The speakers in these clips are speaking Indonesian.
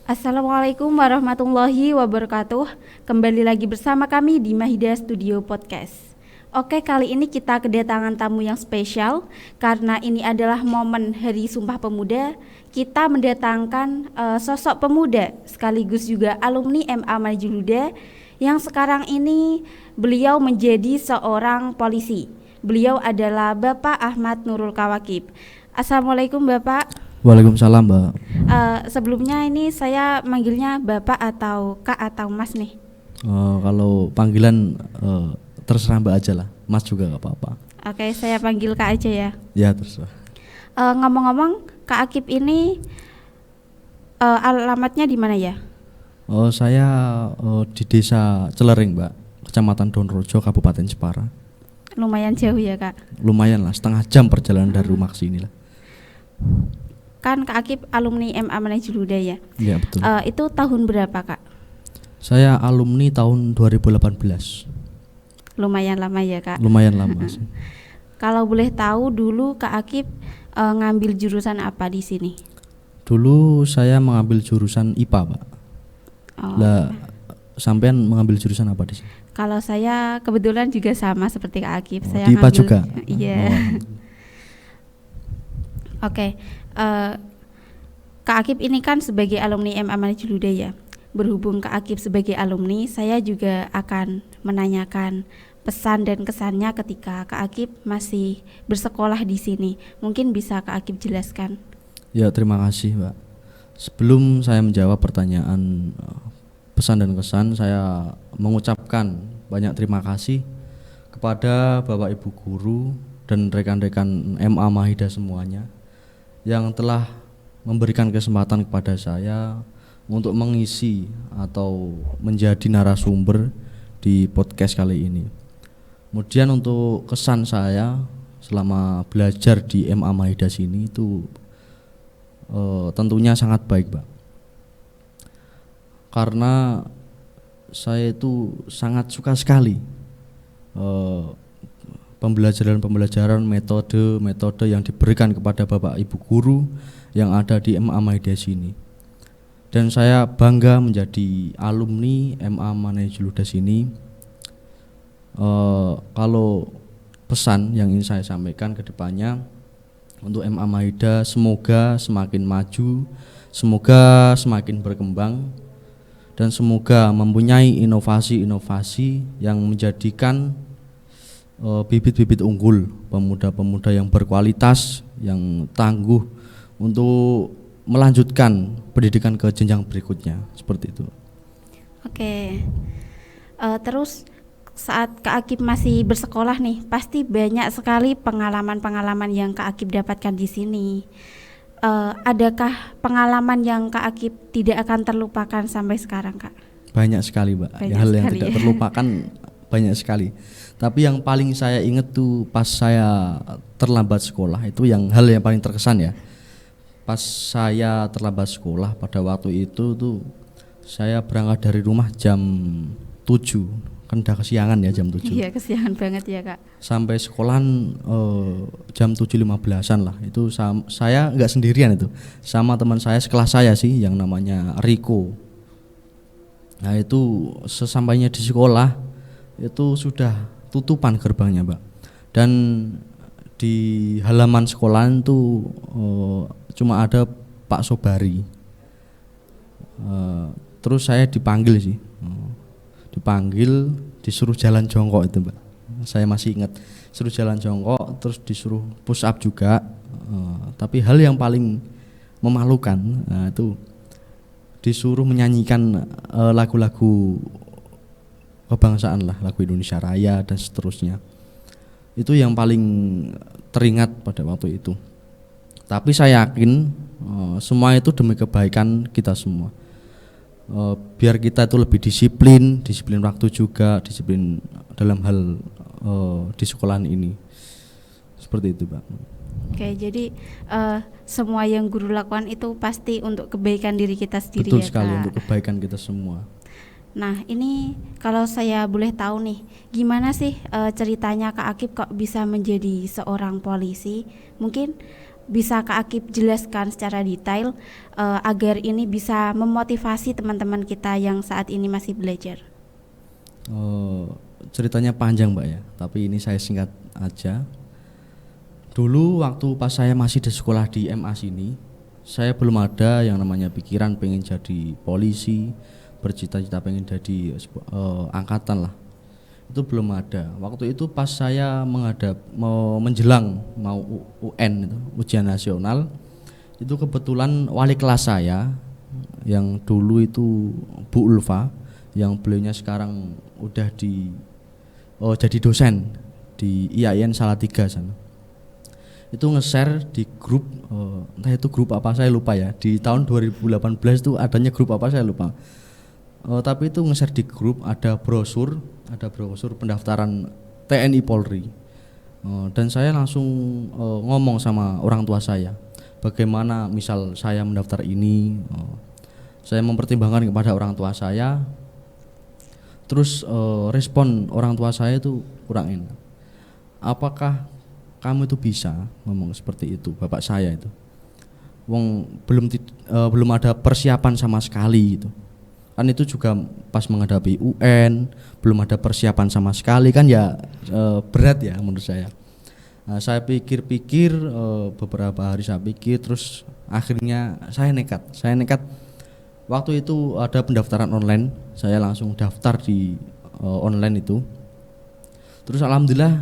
Assalamualaikum warahmatullahi wabarakatuh. Kembali lagi bersama kami di Mahida Studio Podcast. Oke, kali ini kita kedatangan tamu yang spesial karena ini adalah momen Hari Sumpah Pemuda. Kita mendatangkan sosok pemuda sekaligus juga alumni MA Manajemen Huda yang sekarang ini beliau menjadi seorang polisi. Beliau adalah Bapak Ahmad Nurul Kawakib. Assalamualaikum Bapak. Waalaikumsalam, Mbak. Sebelumnya ini saya manggilnya Bapak atau Kak atau Mas nih? Kalau panggilan terserah Mbak aja lah, Mas juga gak apa-apa. Oke, saya panggil Kak aja ya. Ya terserah. Ngomong-ngomong, Kak Akib ini alamatnya di mana ya? Saya di desa Celering, Mbak, Kecamatan Donrojo, Kabupaten Jepara. Lumayan jauh ya Kak? Lumayan lah, setengah jam perjalanan dari rumah ke sini lah. Kan Kak Akib alumni MA Manajemen Huda ya? Iya betul. Itu tahun berapa Kak? Saya alumni tahun 2018. Lumayan lama ya Kak? Lumayan lama sih. Kalau boleh tahu dulu Kak Akib ngambil jurusan apa di sini? Dulu saya mengambil jurusan IPA, Pak. Lah, sampean mengambil jurusan apa di sini? Kalau saya kebetulan juga sama seperti Kak Akib. Saya di IPA ngambil, juga? Iya. Oke. Kak Akib ini kan sebagai alumni MA Manajemen Huda ya. Berhubung Kak Akib sebagai alumni, saya juga akan menanyakan pesan dan kesannya ketika Kak Akib masih bersekolah di sini. Mungkin bisa Kak Akib jelaskan. Ya, terima kasih, Mbak. Sebelum saya menjawab pertanyaan pesan dan kesan, saya mengucapkan banyak terima kasih kepada Bapak Ibu guru dan rekan-rekan MA Mahida semuanya yang telah memberikan kesempatan kepada saya untuk mengisi atau menjadi narasumber di podcast kali ini. Kemudian untuk kesan saya selama belajar di MA Mahida sini itu tentunya sangat baik, Pak. Karena saya itu sangat suka sekali pembelajaran metode yang diberikan kepada Bapak Ibu guru yang ada di MA Mahida sini. Dan saya bangga menjadi alumni MA Manajemen Huda sini. Kalau pesan yang ingin saya sampaikan ke depannya untuk MA Mahida, semoga semakin maju, semoga semakin berkembang, dan semoga mempunyai inovasi-inovasi yang menjadikan bibit-bibit unggul, pemuda-pemuda yang berkualitas, yang tangguh untuk melanjutkan pendidikan ke jenjang berikutnya, seperti itu. Oke. Terus saat Kak Akib masih bersekolah nih, pasti banyak sekali pengalaman-pengalaman yang Kak Akib dapatkan di sini. Adakah pengalaman yang Kak Akib tidak akan terlupakan sampai sekarang, Kak? Banyak sekali, Mbak. Hal yang tidak terlupakan banyak sekali. Tapi yang paling saya ingat tuh pas saya terlambat sekolah, itu hal yang paling terkesan ya. Pas saya terlambat sekolah pada waktu itu tuh saya berangkat dari rumah jam 7, kan udah kesiangan ya jam 7. Iya, kesiangan banget ya Kak. Sampai sekolahan jam 7.15an lah. Itu saya nggak sendirian itu, sama teman saya sekelas saya sih yang namanya Riko. Nah itu sesampainya di sekolah itu sudah tutupan gerbangnya, Mbak. Dan di halaman sekolahan tuh cuma ada Pak Sobari. Terus saya dipanggil sih, disuruh jalan jongkok itu, Mbak. Saya masih ingat, suruh jalan jongkok, terus disuruh push up juga. Tapi hal yang paling memalukan itu disuruh menyanyikan lagu-lagu kebangsaan lah, lagu Indonesia Raya dan seterusnya. Itu yang paling teringat pada waktu itu. Tapi saya yakin semua itu demi kebaikan kita semua. Biar kita itu lebih disiplin waktu juga, disiplin dalam hal di sekolahan ini. Seperti itu, Pak. Oke, jadi semua yang guru lakukan itu pasti untuk kebaikan diri kita sendiri. Betul ya, sekali, Kak? untuk kebaikan kita semua. Nah, ini kalau saya boleh tahu nih, gimana sih ceritanya Kak Akib kok bisa menjadi seorang polisi? Mungkin bisa Kak Akib jelaskan secara detail agar ini bisa memotivasi teman-teman kita yang saat ini masih belajar? Ceritanya panjang Mbak ya, tapi ini saya singkat aja. Dulu waktu pas saya masih di sekolah di MA sini, saya belum ada yang namanya pikiran pengen jadi polisi, bercita-cita pengen jadi angkatan lah. Itu belum ada. Waktu itu pas saya menjelang mau UN itu, ujian nasional, itu kebetulan wali kelas saya yang dulu itu Bu Ulfa, yang beliaunya sekarang udah jadi dosen di IAIN Salatiga sana. Itu nge-share di grup, entah itu grup apa saya lupa ya, di tahun 2018 itu adanya grup apa saya lupa. Tapi itu nge-share di grup ada brosur pendaftaran TNI Polri. Dan saya langsung ngomong sama orang tua saya, bagaimana misal saya mendaftar ini. Saya mempertimbangkan kepada orang tua saya. Terus respon orang tua saya itu kurang enak. Apakah kamu itu bisa ngomong seperti itu, bapak saya itu? Wong belum ada persiapan sama sekali itu. Kan itu juga pas menghadapi UN, belum ada persiapan sama sekali kan ya, berat ya menurut saya. Saya pikir-pikir beberapa hari saya pikir, terus akhirnya saya nekat. Waktu itu ada pendaftaran online, saya langsung daftar di online itu. Terus alhamdulillah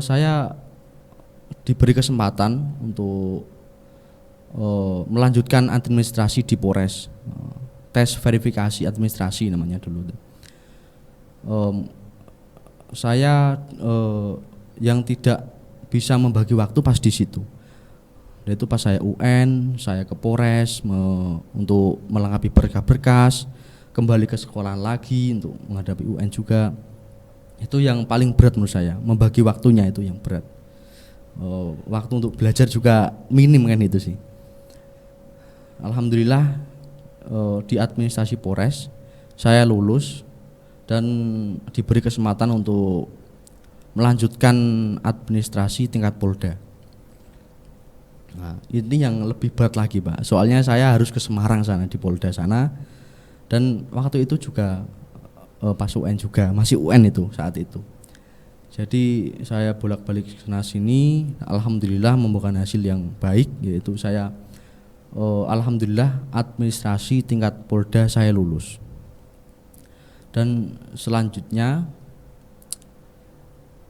saya diberi kesempatan untuk melanjutkan administrasi di Polres. Tes verifikasi administrasi namanya dulu. Saya yang tidak bisa membagi waktu pas di situ. Itu pas saya UN, saya ke Polres untuk melengkapi berkas-berkas, kembali ke sekolah lagi untuk menghadapi UN juga. Itu yang paling berat menurut saya, membagi waktunya itu yang berat. Waktu untuk belajar juga minim kan itu sih. Alhamdulillah di administrasi Polres saya lulus dan diberi kesempatan untuk melanjutkan administrasi tingkat Polda. Nah, ini yang lebih berat lagi Pak, soalnya saya harus ke Semarang sana, di Polda sana. Dan waktu itu juga pas UN juga, masih UN itu saat itu. Jadi saya bolak-balik sana sini, alhamdulillah membuahkan hasil yang baik, yaitu saya alhamdulillah administrasi tingkat Polda saya lulus. Dan selanjutnya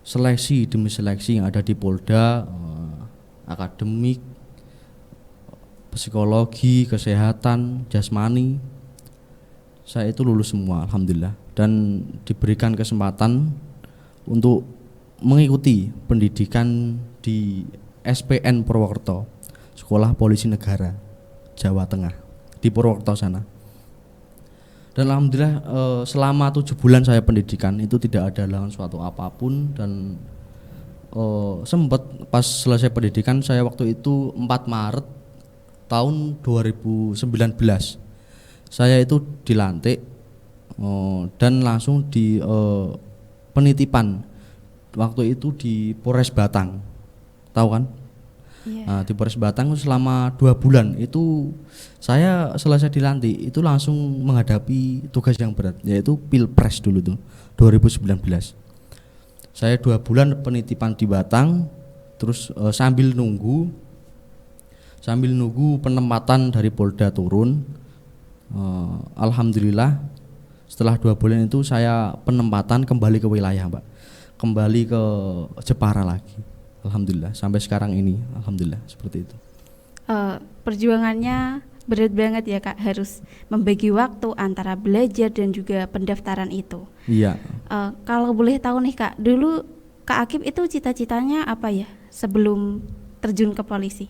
seleksi demi seleksi yang ada di Polda, akademik, psikologi, kesehatan, jasmani, saya itu lulus semua alhamdulillah. Dan diberikan kesempatan untuk mengikuti pendidikan di SPN Purwokerto, Sekolah Polisi Negara Jawa Tengah, di Purwokerto sana. Dan alhamdulillah selama 7 bulan saya pendidikan itu tidak ada halangan suatu apapun. Dan sempat pas selesai pendidikan saya waktu itu 4 Maret tahun 2019 saya itu dilantik dan langsung di penitipan waktu itu di Polres Batang, tahu kan? Yeah. Nah, di Polres Batang selama 2 bulan itu saya selesai dilantik itu langsung menghadapi tugas yang berat, yaitu Pilpres dulu tuh 2019. Saya 2 bulan penitipan di Batang, terus sambil nunggu penempatan dari Polda turun. Alhamdulillah setelah 2 bulan itu saya penempatan kembali ke wilayah Mbak, kembali ke Jepara lagi. Alhamdulillah sampai sekarang ini, alhamdulillah seperti itu. Perjuangannya berat banget ya Kak, harus membagi waktu antara belajar dan juga pendaftaran itu. Iya. Kalau boleh tahu nih Kak, dulu Kak Akib itu cita-citanya apa ya sebelum terjun ke polisi?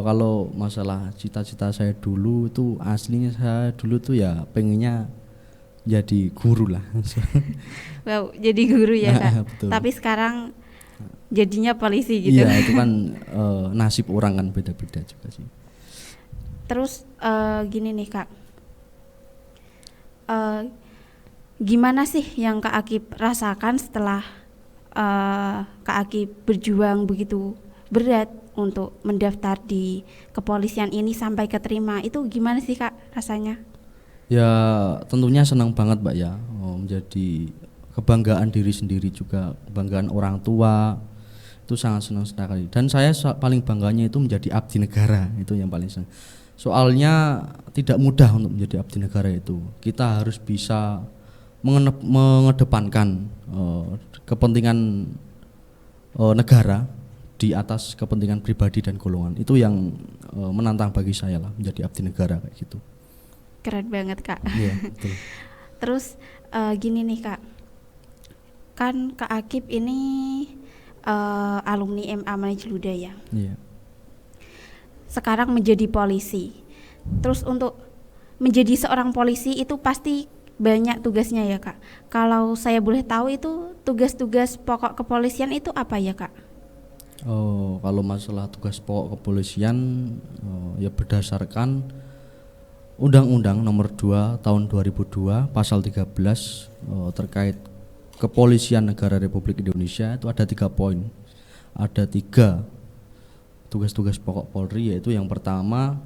Kalau masalah cita-cita saya dulu itu aslinya saya dulu tuh ya pengennya jadi guru lah. Wow, jadi guru ya Kak. Betul. Tapi sekarang jadinya polisi gitu. Iya, itu kan nasib orang kan beda-beda juga sih. Terus gini nih Kak, gimana sih yang Kak Akib rasakan setelah Kak Akib berjuang begitu berat untuk mendaftar di kepolisian ini sampai keterima. Itu gimana sih Kak rasanya? Ya tentunya senang banget Mbak ya, menjadi kebanggaan diri sendiri juga, kebanggaan orang tua, itu sangat senang sekali. Dan saya paling bangganya itu menjadi abdi negara, itu yang paling senang. Soalnya tidak mudah untuk menjadi abdi negara itu. Kita harus bisa mengedepankan kepentingan negara di atas kepentingan pribadi dan golongan. Itu yang menantang bagi saya lah, menjadi abdi negara kayak gitu. Keren banget Kak. Iya, betul. Terus gini nih Kak, kan Kak Akib ini alumni MA Manajeluda ya. Iya. Sekarang menjadi polisi. Terus untuk menjadi seorang polisi itu pasti banyak tugasnya ya Kak. Kalau saya boleh tahu itu tugas-tugas pokok kepolisian itu apa ya Kak? Kalau masalah tugas pokok kepolisian ya berdasarkan Undang-Undang Nomor 2 Tahun 2002 Pasal 13 terkait Kepolisian Negara Republik Indonesia, itu ada 3 poin. Ada 3 tugas-tugas pokok Polri, yaitu yang pertama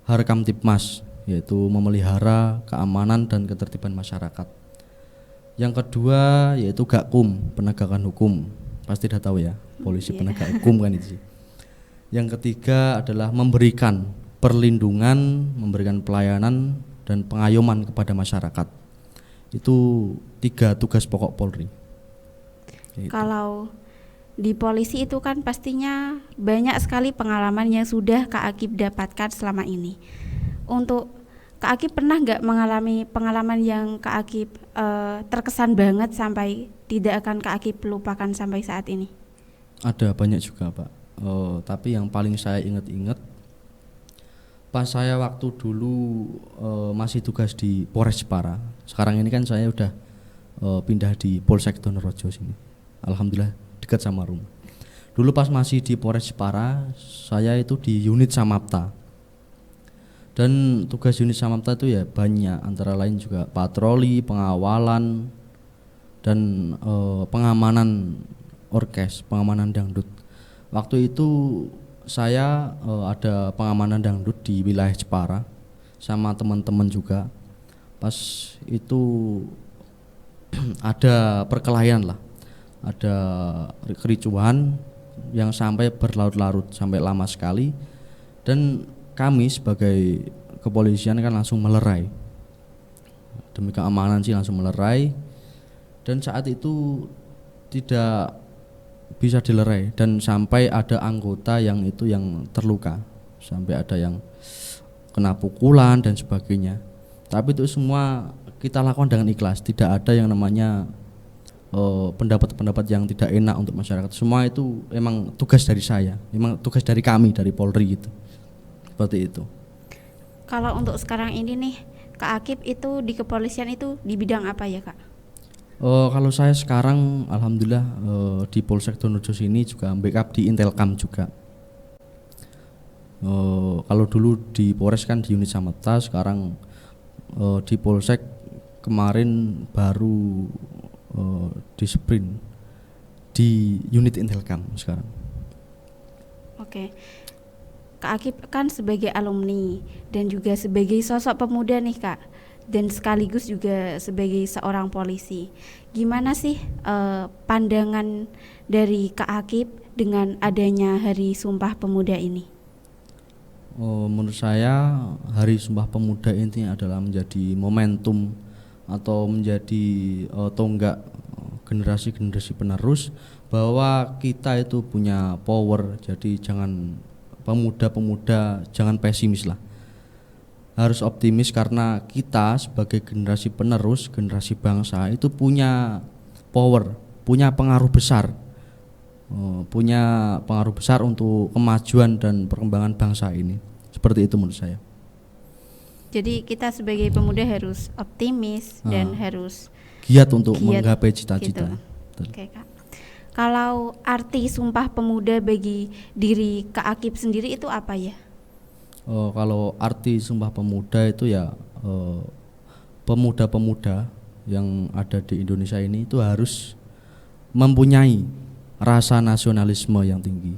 Harkamtipmas, yaitu memelihara keamanan dan ketertiban masyarakat. Yang kedua yaitu Gakum, penegakan hukum. Pasti udah tahu ya, polisi penegak hukum kan itu sih. Yang ketiga adalah memberikan perlindungan, memberikan pelayanan dan pengayoman kepada masyarakat. Itu 3 tugas pokok Polri. Gitu. Kalau di polisi itu kan pastinya banyak sekali pengalaman yang sudah Kak Akib dapatkan selama ini. Untuk Kak Akib pernah nggak mengalami pengalaman yang Kak Akib terkesan banget sampai tidak akan Kak Akib lupakan sampai saat ini? Ada banyak juga Pak. Tapi yang paling saya ingat-ingat pas saya waktu dulu masih tugas di Polres Jepara. Sekarang ini kan saya udah pindah di Polsek Donorejo sini. Alhamdulillah dekat sama rumah. Dulu pas masih di Polres Jepara, saya itu di unit Samapta. Dan tugas unit Samapta itu ya banyak, antara lain juga patroli, pengawalan, dan pengamanan orkes, pengamanan dangdut. Waktu itu saya ada pengamanan dangdut di wilayah Jepara sama teman-teman juga. Pas itu ada perkelahian lah, ada kericuhan yang sampai berlarut-larut, sampai lama sekali. Dan kami sebagai kepolisian kan langsung melerai, demi keamanan sih langsung melerai. Dan saat itu tidak bisa dilerai dan sampai ada anggota yang terluka, sampai ada yang kena pukulan dan sebagainya. Tapi itu semua kita lakukan dengan ikhlas, tidak ada yang namanya pendapat-pendapat yang tidak enak untuk masyarakat. Semua itu emang tugas dari saya, memang tugas dari kami, dari Polri gitu. Seperti itu. Kalau untuk sekarang ini nih Kak Akib itu di kepolisian itu di bidang apa ya Kak? Kalau saya sekarang alhamdulillah di Polsek Donorejo ini juga backup di Intelkam juga. Kalau dulu di Polres kan di unit Samapta, sekarang di Polsek kemarin baru di sprint di unit Intelkam sekarang. Oke. Kak Akib kan sebagai alumni dan juga sebagai sosok pemuda nih Kak, dan sekaligus juga sebagai seorang polisi. Gimana sih pandangan dari Kak Akib dengan adanya Hari Sumpah Pemuda ini? Menurut saya Hari Sumpah Pemuda ini adalah menjadi momentum atau menjadi tonggak generasi-generasi penerus bahwa kita itu punya power. Jadi jangan pemuda-pemuda jangan pesimis lah, harus optimis karena kita sebagai generasi penerus, generasi bangsa itu punya power, punya pengaruh besar, untuk kemajuan dan perkembangan bangsa ini. Seperti itu menurut saya. Jadi kita sebagai pemuda harus optimis dan harus giat untuk menggapai cita-cita. Gitu. Oke Kak. Kalau arti Sumpah Pemuda bagi diri Kak Akib sendiri itu apa ya? Kalau arti Sumpah Pemuda itu ya pemuda-pemuda yang ada di Indonesia ini itu harus mempunyai rasa nasionalisme yang tinggi,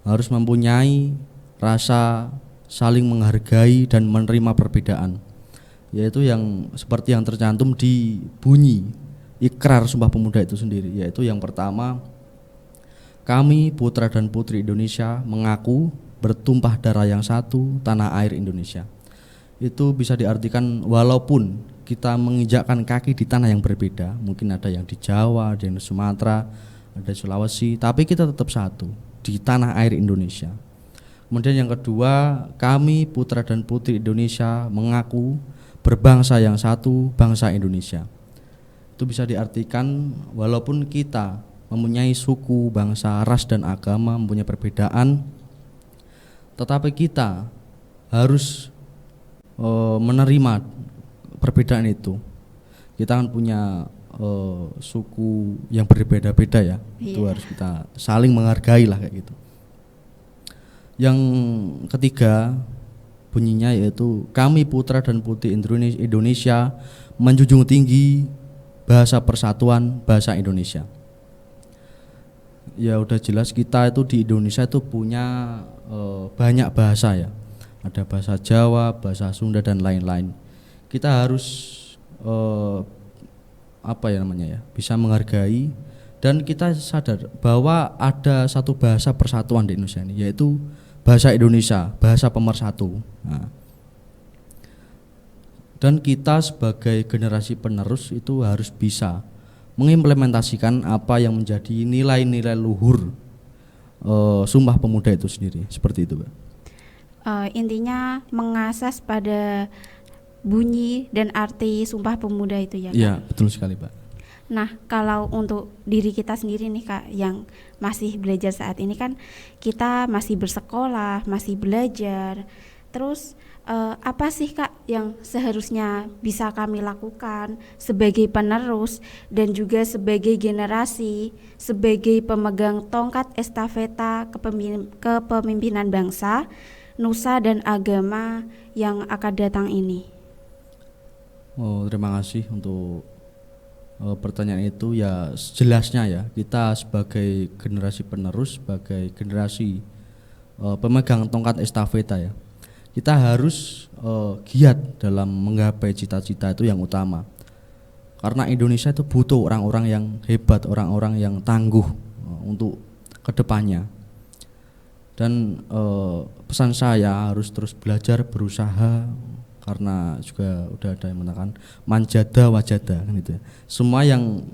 harus mempunyai rasa saling menghargai dan menerima perbedaan, yaitu yang seperti yang tercantum di bunyi Ikrar Sumpah Pemuda itu sendiri, yaitu yang pertama, kami putra dan putri Indonesia mengaku bertumpah darah yang satu, tanah air Indonesia. Itu bisa diartikan walaupun kita menginjakkan kaki di tanah yang berbeda, mungkin ada yang di Jawa, ada yang di Sumatera, ada di Sulawesi, tapi kita tetap satu di tanah air Indonesia. Kemudian yang kedua, kami putra dan putri Indonesia mengaku berbangsa yang satu, bangsa Indonesia. Itu bisa diartikan walaupun kita mempunyai suku, bangsa, ras dan agama, mempunyai perbedaan, tetapi kita harus menerima perbedaan itu. Kita kan punya suku yang berbeda-beda ya, itu harus kita saling menghargai lah kayak gitu. Yang ketiga bunyinya yaitu kami putra dan putri Indonesia menjunjung tinggi bahasa persatuan, bahasa Indonesia. Ya udah jelas kita itu di Indonesia itu punya banyak bahasa ya, ada bahasa Jawa, bahasa Sunda dan lain-lain. Kita harus bisa menghargai, dan kita sadar bahwa ada satu bahasa persatuan di Indonesia ini, yaitu bahasa Indonesia, bahasa pemersatu. Nah, dan kita sebagai generasi penerus itu harus bisa mengimplementasikan apa yang menjadi nilai-nilai luhur Sumpah Pemuda itu sendiri, seperti itu, Mbak. Intinya mengasas pada bunyi dan arti Sumpah Pemuda itu ya, Kak? Iya, betul sekali, Pak. Nah, kalau untuk diri kita sendiri nih, Kak, yang masih belajar saat ini kan kita masih bersekolah, masih belajar. Terus apa sih, Kak, yang seharusnya bisa kami lakukan sebagai penerus dan juga sebagai generasi, sebagai pemegang tongkat estafeta kepemimpinan bangsa, nusa dan agama yang akan datang ini? Terima kasih untuk pertanyaan itu. Ya jelasnya ya, kita sebagai generasi penerus, sebagai generasi pemegang tongkat estafeta ya, kita harus giat dalam menggapai cita-cita itu yang utama. Karena Indonesia itu butuh orang-orang yang hebat, orang-orang yang tangguh untuk kedepannya. Dan pesan saya harus terus belajar, berusaha, karena juga udah ada yang mengatakan manjada wajada kan itu ya. Semua yang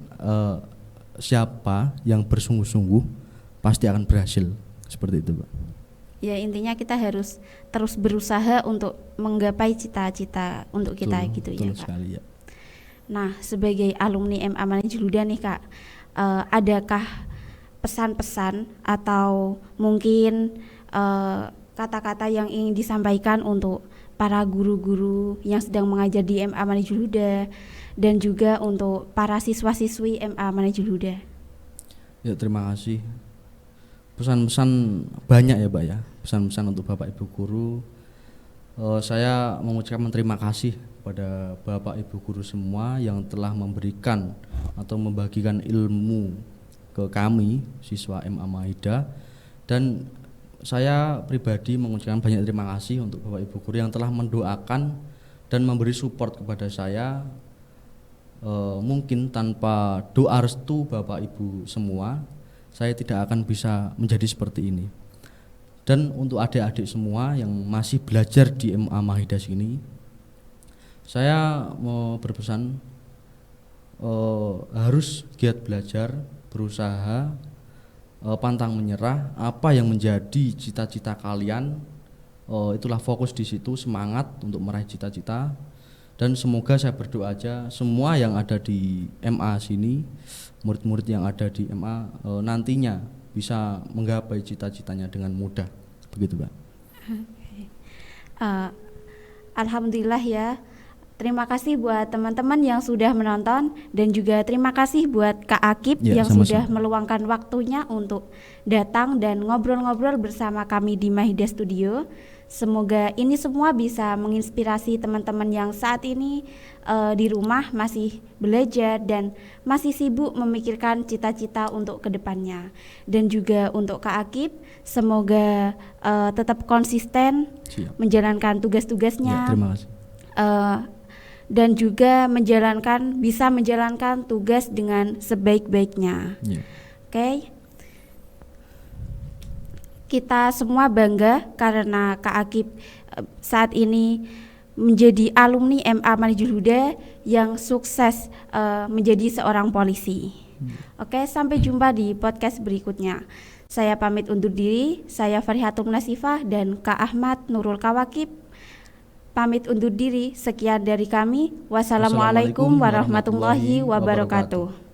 siapa yang bersungguh-sungguh pasti akan berhasil, seperti itu, Pak. Ya, intinya kita harus terus berusaha untuk menggapai cita-cita untuk kita, gitu ya, Kak. Sekali, ya. Nah, sebagai alumni MA Manajemen Luda nih, Kak, adakah pesan-pesan atau mungkin kata-kata yang ingin disampaikan untuk para guru-guru yang sedang mengajar di MA Manajemen Luda dan juga untuk para siswa-siswi MA Manajemen Luda? Ya, terima kasih. Pesan-pesan banyak ya, Pak ya. Pesan-pesan untuk Bapak Ibu guru. Saya mengucapkan terima kasih kepada Bapak Ibu guru semua yang telah memberikan atau membagikan ilmu ke kami siswa MA Mahida, dan saya pribadi mengucapkan banyak terima kasih untuk Bapak Ibu guru yang telah mendoakan dan memberi support kepada saya. Mungkin tanpa doa restu Bapak Ibu semua, saya tidak akan bisa menjadi seperti ini. Dan untuk adik-adik semua yang masih belajar di MA Mahida sini, saya mau berpesan harus giat belajar, berusaha, pantang menyerah. Apa yang menjadi cita-cita kalian, itulah fokus di situ, semangat untuk meraih cita-cita. Dan semoga saya berdoa aja semua yang ada di MA sini, murid-murid yang ada di MA nantinya bisa menggapai cita-citanya dengan mudah, begitu, Pak. Alhamdulillah ya, Terima kasih buat teman-teman yang sudah menonton dan juga terima kasih buat Kak Akib Ya, yang sama-sama. sudah meluangkan waktunya untuk datang dan ngobrol-ngobrol bersama kami di Mahida Studio. Semoga ini semua bisa menginspirasi teman-teman yang saat ini di rumah masih belajar dan masih sibuk memikirkan cita-cita untuk kedepannya. Dan juga untuk Kak Akib, semoga tetap konsisten Siap. menjalankan Ya, tugas-tugasnya. terima kasih. Dan juga bisa menjalankan tugas dengan sebaik-baiknya. Ya. Oke. Kita semua bangga karena Kak Akib saat ini menjadi alumni MA Manhajul Huda yang sukses menjadi seorang polisi. Oke, sampai jumpa di podcast berikutnya. Saya pamit undur diri, saya Farihatul Nasifah dan Kak Ahmad Nurul Kawakib pamit undur diri. Sekian dari kami. Wassalamualaikum warahmatullahi wabarakatuh.